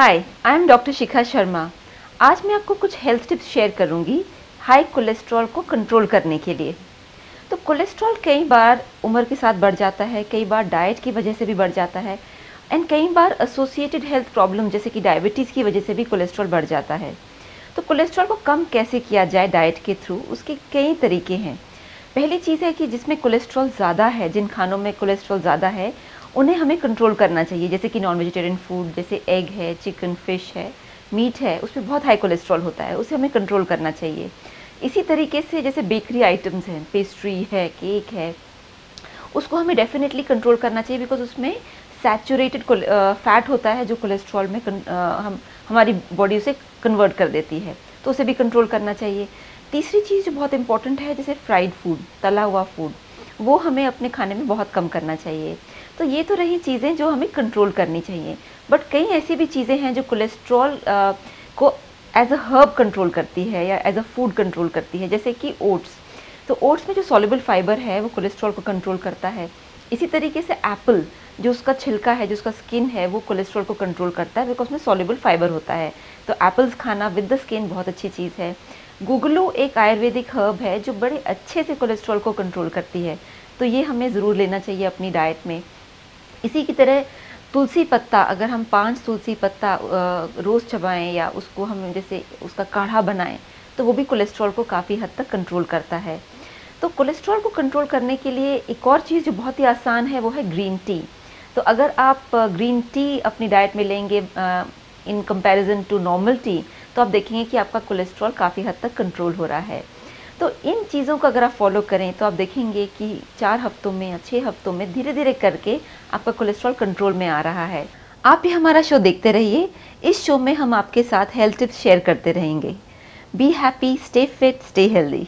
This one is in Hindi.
Hi, I am doctor Shikha Sharma. आज मैं आपको कुछ हेल्थ टिप्स शेयर करूंगी हाई कोलेस्ट्रॉल को कंट्रोल करने के लिए। तो कोलेस्ट्रॉल कई बार उम्र के साथ बढ़ जाता है, कई बार डाइट की वजह से भी बढ़ जाता है एंड कई बार एसोसिएटेड हेल्थ प्रॉब्लम जैसे कि डायबिटीज़ की वजह से भी कोलेस्ट्रॉल बढ़ जाता है। तो कोलेस्ट्रॉल को कम कैसे किया जाए डाइट के थ्रू, उसके कई तरीके हैं। पहली चीज़ है कि जिसमें कोलेस्ट्रॉल ज़्यादा है, जिन खानों में कोलेस्ट्रॉल ज़्यादा है उन्हें हमें कंट्रोल करना चाहिए, जैसे कि नॉन वेजिटेरियन फूड जैसे एग है, चिकन, फिश है, मीट है, उसमें बहुत हाई कोलेस्ट्रॉल होता है, उसे हमें कंट्रोल करना चाहिए। इसी तरीके से जैसे बेकरी आइटम्स हैं, पेस्ट्री है, केक है, उसको हमें डेफिनेटली कंट्रोल करना चाहिए बिकॉज उसमें सैचुरेटेड फैट होता है जो कोलेस्ट्रॉल में हमारी बॉडी उसे कन्वर्ट कर देती है, तो उसे भी कंट्रोल करना चाहिए। तीसरी चीज़ जो बहुत इंपॉर्टेंट है, जैसे फ्राइड फूड, तला हुआ फूड, वो हमें अपने खाने में बहुत कम करना चाहिए। तो ये तो रही चीज़ें जो हमें कंट्रोल करनी चाहिए, बट कई ऐसी भी चीज़ें हैं जो कोलेस्ट्रॉल को एज अ हर्ब कंट्रोल करती है या एज अ फूड कंट्रोल करती है, जैसे कि ओट्स। तो ओट्स में जो सॉल्युबल फाइबर है वो कोलेस्ट्रॉल को कंट्रोल करता है। इसी तरीके से एप्पल, जो उसका छिलका है, जो उसका स्किन है, वो कोलेस्ट्रॉल को कंट्रोल करता है बिकॉज उसमें सॉल्युबल फाइबर होता है। तो एप्पल्स खाना विद द स्किन बहुत अच्छी चीज़ है। गुगलू एक आयुर्वेदिक हर्ब है जो बड़े अच्छे से कोलेस्ट्रॉल को कंट्रोल करती है, तो ये हमें ज़रूर लेना चाहिए अपनी डाइट में। इसी की तरह तुलसी पत्ता, अगर हम 5 तुलसी पत्ता रोज़ चबाएं या उसको हम जैसे उसका काढ़ा बनाएं, तो वो भी कोलेस्ट्रॉल को काफ़ी हद तक कंट्रोल करता है। तो कोलेस्ट्रॉल को कंट्रोल करने के लिए एक और चीज़ जो बहुत ही आसान है वो है ग्रीन टी। तो अगर आप ग्रीन टी अपनी डाइट में लेंगे in comparison to normal tea, तो आप देखेंगे कि आपका कोलेस्ट्रॉल काफ़ी हद तक कंट्रोल हो रहा है। तो इन चीज़ों को अगर आप फॉलो करें तो आप देखेंगे कि 4 हफ्तों में या 6 हफ्तों में धीरे धीरे करके आपका कोलेस्ट्रॉल कंट्रोल में आ रहा है। आप भी हमारा शो देखते रहिए। इस शो में हम आपके साथ हेल्थ टिप्स शेयर करते रहेंगे। Be happy, stay fit, stay healthy.